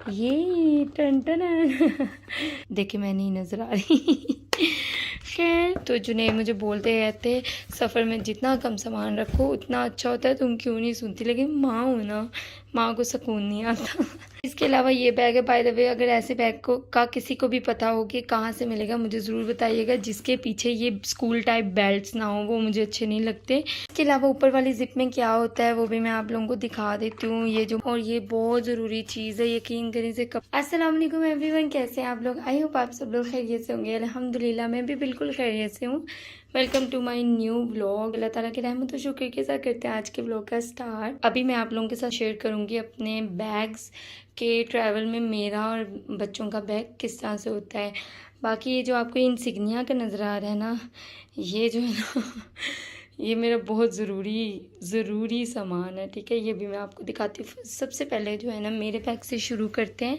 ये ton ton देखिए मैं नहीं नज़र आ रही। खैर तो जुनैद मुझे बोलते रहते सफ़र में जितना कम सामान रखो उतना अच्छा होता है, तुम क्यों नहीं सुनती, लेकिन माँ हो ना, माँ को सुकून नहीं आता। इसके अलावा ये बैग है बाय द वे, अगर ऐसे बैग को का किसी को भी पता हो कि कहाँ से मिलेगा मुझे ज़रूर बताइएगा, जिसके पीछे ये स्कूल टाइप बेल्ट्स ना हो, वो मुझे अच्छे नहीं लगते। इसके अलावा ऊपर वाली जिप में क्या होता है वो भी मैं आप लोगों को दिखा देती हूँ। ये जो और ये बहुत ज़रूरी चीज़ है, यकीन करें से कब। अस्सलाम वालेकुम एवरीवन, कैसे हैं आप लोग? आई होप आप सब लोग खैरियत से होंगे। अल्हम्दुलिल्लाह मैं भी बिल्कुल खैरियत से हूँ। Welcome to my new vlog. अल्लाह ताला की रहमत और शुक्र के साथ करते हैं आज के व्लॉग का स्टार्ट। अभी मैं आप लोगों के साथ शेयर करूँगी अपने बैग्स के ट्रैवल में मेरा और बच्चों का बैग किस तरह से होता है। बाकी ये जो आपको इंसिग्निया का नज़र आ रहा है ना, ये जो है ना ये मेरा बहुत ज़रूरी सामान है, ठीक है। ये भी मैं आपको दिखाती हूँ। सबसे पहले जो है ना मेरे बैग से शुरू करते हैं।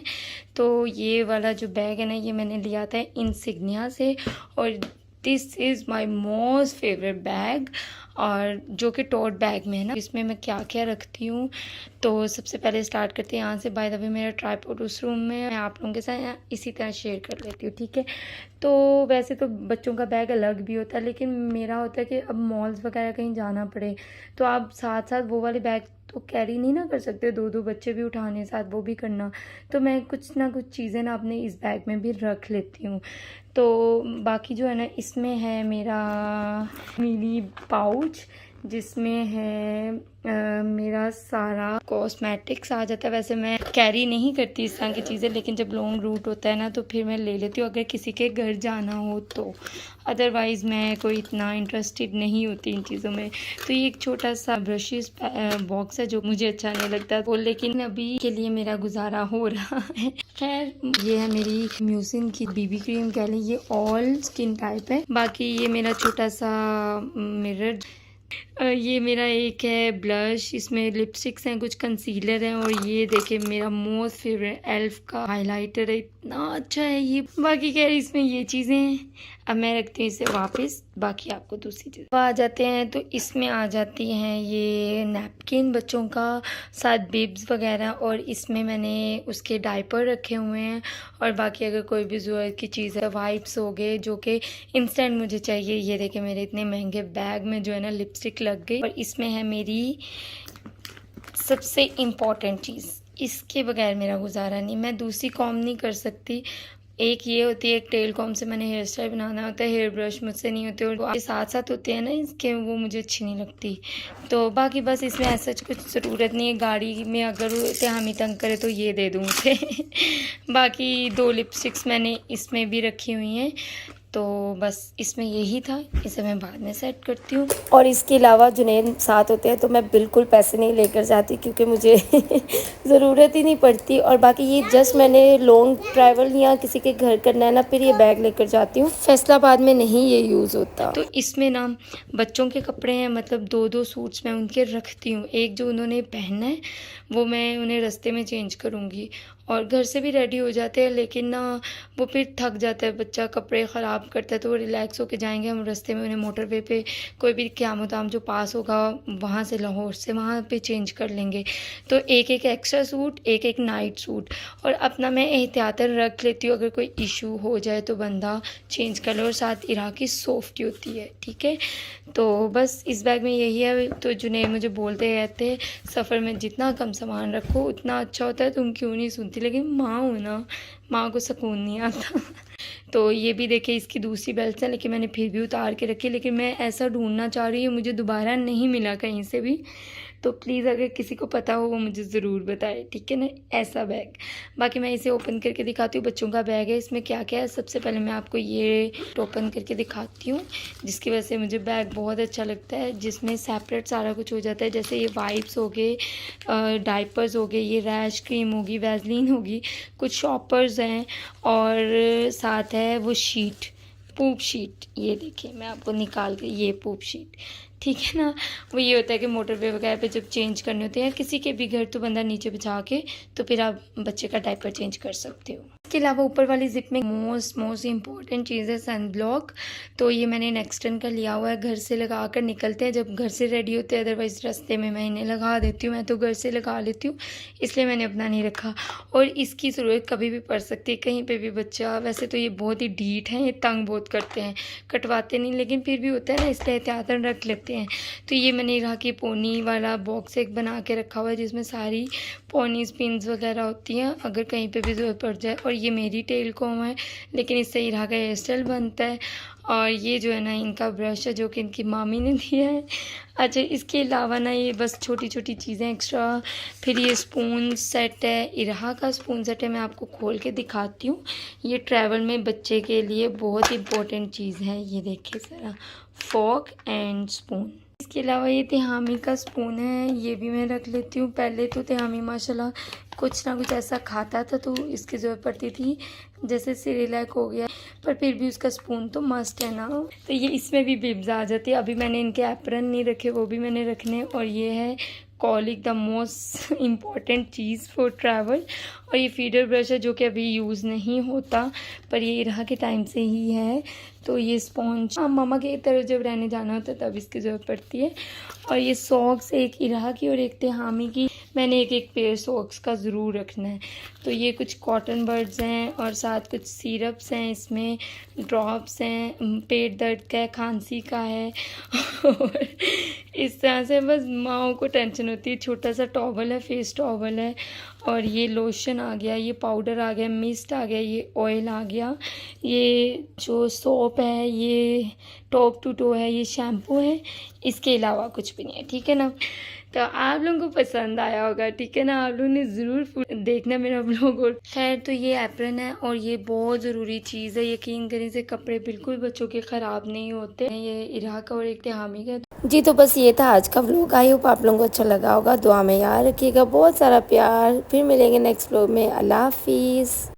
तो ये वाला जो बैग है ना, ये मैंने लिया था इंसिग्निया से और this is my most favourite bag, और जो कि टोट बैग में है ना। इसमें मैं क्या क्या रखती हूँ, तो सबसे पहले स्टार्ट करते हैं यहाँ से। बाय द वे मेरा ट्राइपॉड उस रूम में, मैं आप लोगों के साथ इसी तरह शेयर कर लेती हूँ, ठीक है। तो वैसे तो बच्चों का बैग अलग भी होता है, लेकिन मेरा होता है कि अब मॉल्स वगैरह कहीं जाना पड़े तो आप साथ साथ वो वाले बैग तो कैरी नहीं ना कर सकते, दो दो बच्चे भी उठाने साथ वो भी करना। तो मैं कुछ ना कुछ चीज़ें ना अपने इस बैग में भी रख लेती हूँ। तो बाकी जो है ना इसमें है मेरा मिनी पाउच, जिसमें है मेरा सारा कॉस्मेटिक्स आ जाता है। वैसे मैं कैरी नहीं करती इस तरह की चीज़ें, लेकिन जब लॉन्ग रूट होता है ना तो फिर मैं ले लेती हूँ अगर किसी के घर जाना हो तो। अदरवाइज़ मैं कोई इतना इंटरेस्टेड नहीं होती इन चीज़ों में। तो ये एक छोटा सा ब्रशेस बॉक्स है जो मुझे अच्छा नहीं लगता वो, लेकिन अभी के लिए मेरा गुजारा हो रहा है। खैर ये है मेरी म्यूसिन की बीबी क्रीम, कह लें ये ऑल स्किन टाइप है। बाकी ये मेरा छोटा सा मिरर, ये मेरा एक है ब्लश, इसमें लिपस्टिक्स हैं, कुछ कंसीलर हैं, और ये देखिए मेरा मोस्ट फेवरेट एल्फ का हाइलाइटर है, इतना अच्छा है ये। बाकी क्या है इसमें ये चीज़ें हैं। अब मैं रखती हूँ इसे वापस, बाकी आपको दूसरी चीज़ आ जाते हैं। तो इसमें आ जाती हैं ये नैपकिन बच्चों का, साथ बिब्स वगैरह, और इसमें मैंने उसके डायपर रखे हुए हैं। और बाकी अगर कोई भी ज़रूरत की चीज़ है, वाइप्स हो गए जो कि इंस्टेंट मुझे चाहिए। ये देखिए मेरे इतने महंगे बैग में जो है ना लिपस्टिक लग गई। और इसमें है मेरी सबसे इम्पॉर्टेंट चीज़, इसके बगैर मेरा गुजारा नहीं, मैं दूसरी कॉम नहीं कर सकती। एक ये होती है, एक टेल कॉम से मैंने हेयर स्टाइल बनाना होता है, हेयर ब्रश मुझसे नहीं होते, और के साथ साथ होते हैं ना इसके, वो मुझे अच्छी नहीं लगती। तो बाकी बस इसमें ऐसा कुछ ज़रूरत नहीं है। गाड़ी में अगर हामी तंग करे तो ये दे दूँ उसे। बाकी 2 लिपस्टिक्स मैंने इसमें भी रखी हुई हैं। तो बस इसमें यही था, इसे मैं बाद में सेट करती हूँ। और इसके अलावा जुनैद साथ होते हैं तो मैं बिल्कुल पैसे नहीं लेकर जाती, क्योंकि मुझे ज़रूरत ही नहीं पड़ती। और बाकी ये जस्ट मैंने लॉन्ग ट्रैवल या किसी के घर करना है ना, फिर ये बैग लेकर जाती हूँ। फैसलाबाद में नहीं ये यूज़ होता। तो इसमें ना बच्चों के कपड़े हैं, मतलब 2-2 सूट्स मैं उनके रखती हूँ। एक जो उन्होंने पहनना है वो मैं उन्हें रास्ते में चेंज करूँगी, और घर से भी रेडी हो जाते हैं, लेकिन ना वो फिर थक जाता है बच्चा, कपड़े ख़राब करता है, तो वो रिलैक्स होके जाएंगे। हम रास्ते में उन्हें मोटरवे पे कोई भी क़याम जो पास होगा वहाँ से, लाहौर से, वहाँ पे चेंज कर लेंगे। तो एक एक एक्स्ट्रा सूट, एक एक नाइट सूट, और अपना मैं एहतियातन रख लेती हूँ, अगर कोई इशू हो जाए तो बंदा चेंज कर ले। और साथ इराकी सॉफ्टी होती है, ठीक है। तो बस इस बैग में यही है। तो जुनैद मुझे बोलते रहते सफ़र में जितना कम सामान रखो उतना अच्छा होता है, तुम क्यों नहीं सुनती, लेकिन माँ हो ना, माँ को सुकून नहीं आता। तो ये भी देखिए इसकी दूसरी बेल्ट है, लेकिन मैंने फिर भी उतार के रखी, लेकिन मैं ऐसा ढूंढना चाह रही हूँ, मुझे दोबारा नहीं मिला कहीं से भी। तो प्लीज़ अगर किसी को पता हो वो मुझे ज़रूर बताए, ठीक है ना। ऐसा बैग, बाकी मैं इसे ओपन करके दिखाती हूँ। बच्चों का बैग है, इसमें क्या क्या है सबसे पहले मैं आपको ये ओपन करके दिखाती हूँ, जिसकी वजह से मुझे बैग बहुत अच्छा लगता है, जिसमें सेपरेट सारा कुछ हो जाता है। जैसे ये वाइप्स हो गए, डाइपर्स हो गए, ये रैश क्रीम होगी, वैसलीन होगी, कुछ शॉपर्स हैं, और साथ है वो शीट, पूप शीट। ये देखिए मैं आपको निकाल के, ये पूप शीट, ठीक है ना। वो ये होता है कि मोटरवे वगैरह पे जब चेंज करने होते हैं किसी के भी घर, तो बंदा नीचे बिछा के तो फिर आप बच्चे का डायपर चेंज कर सकते हो। इसके अलावा ऊपर वाली जिप में मोस्ट इम्पॉर्टेंट चीज़ है सन ब्लॉक। तो ये मैंने नेक्सटन का लिया हुआ है, घर से लगा कर निकलते हैं जब घर से रेडी होते हैं, अदरवाइज़ रास्ते में मैं इन्हें लगा देती हूँ। मैं तो घर से लगा लेती हूँ, इसलिए मैंने अपना नहीं रखा। और इसकी ज़रूरत कभी भी पड़ सकती है, कहीं पे भी बच्चा, वैसे तो ये बहुत ही ढीठ हैं, ये तंग बहुत करते हैं, कटवाते नहीं, लेकिन फिर भी होता है ना, इसलिए एहतियातन रख लेते हैं। तो ये मैंने इरा की पोनी वाला बॉक्स एक बना के रखा हुआ है जिसमें सारी पोनीज पिन्स वगैरह होती हैं, अगर कहीं पे भी ज़रूरत पड़ जाए। और ये मेरी टेल कॉम है, लेकिन इससे इरा का हेयर स्टाइल बनता है। और ये जो है ना इनका ब्रश है जो कि इनकी मामी ने दिया है। अच्छा, इसके अलावा ना ये बस छोटी छोटी चीज़ें एक्स्ट्रा। फिर ये स्पून सेट है, इरा का स्पून सेट है, मैं आपको खोल के दिखाती हूँ। ये ट्रैवल में बच्चे के लिए बहुत इंपॉर्टेंट चीज़ है। ये देखिए ज़रा, फोक एंड स्पून। इसके अलावा ये तिहामी का स्पून है, ये भी मैं रख लेती हूँ। पहले तो तिहामी माशाल्लाह कुछ ना कुछ ऐसा खाता था तो इसकी ज़रूरत पड़ती थी, जैसे सिरिलैक हो गया, पर फिर भी उसका स्पून तो मस्ट है ना। तो ये इसमें भी बिब्स आ जाती है। अभी मैंने इनके एप्रन नहीं रखे, वो भी मैंने रखने। और ये है colic, the most important cheese for travel. और ये फीडर ब्रश है जो कि अभी यूज़ नहीं होता, पर ये इरा के टाइम से ही है। तो ये स्पॉन्ज मामा के तरफ जब रहने जाना होता है तब इसकी ज़रूरत पड़ती है। और ये सॉक्स, एक इरा की और एक तिहामी की, मैंने एक पेयर सॉक्स का ज़रूर रखना है। तो ये कुछ कॉटन बड्स हैं और साथ कुछ सिरप्स हैं, इसमें ड्रॉप्स हैं, पेट दर्द का है, खांसी का है। और इस तरह से बस माओ को टेंशन होती है। छोटा सा टॉवल है, फेस टॉवल है। और ये लोशन आ गया, ये पाउडर आ गया, मिस्ट आ गया, ये ऑयल आ गया, ये जो सोप है, ये टॉप टू टो है, ये शैम्पू है। इसके अलावा कुछ भी नहीं है, ठीक है ना। तो आप लोगों को पसंद आया होगा, ठीक है ना। आप लोगों ने ज़रूर देखना मेरा व्लॉग। और खैर, तो ये एप्रन है और ये बहुत ज़रूरी चीज़ है। यकीन करें से कपड़े बिल्कुल बच्चों के ख़राब नहीं होते। ये इरा का और एक तिहामी का। जी, तो बस ये था आज का व्लॉग। आई होप आप लोगों को अच्छा लगा होगा। दुआ में याद रखिएगा, बहुत सारा प्यार। फिर मिलेंगे नेक्स्ट व्लॉग में। अल्लाह हाफिज़।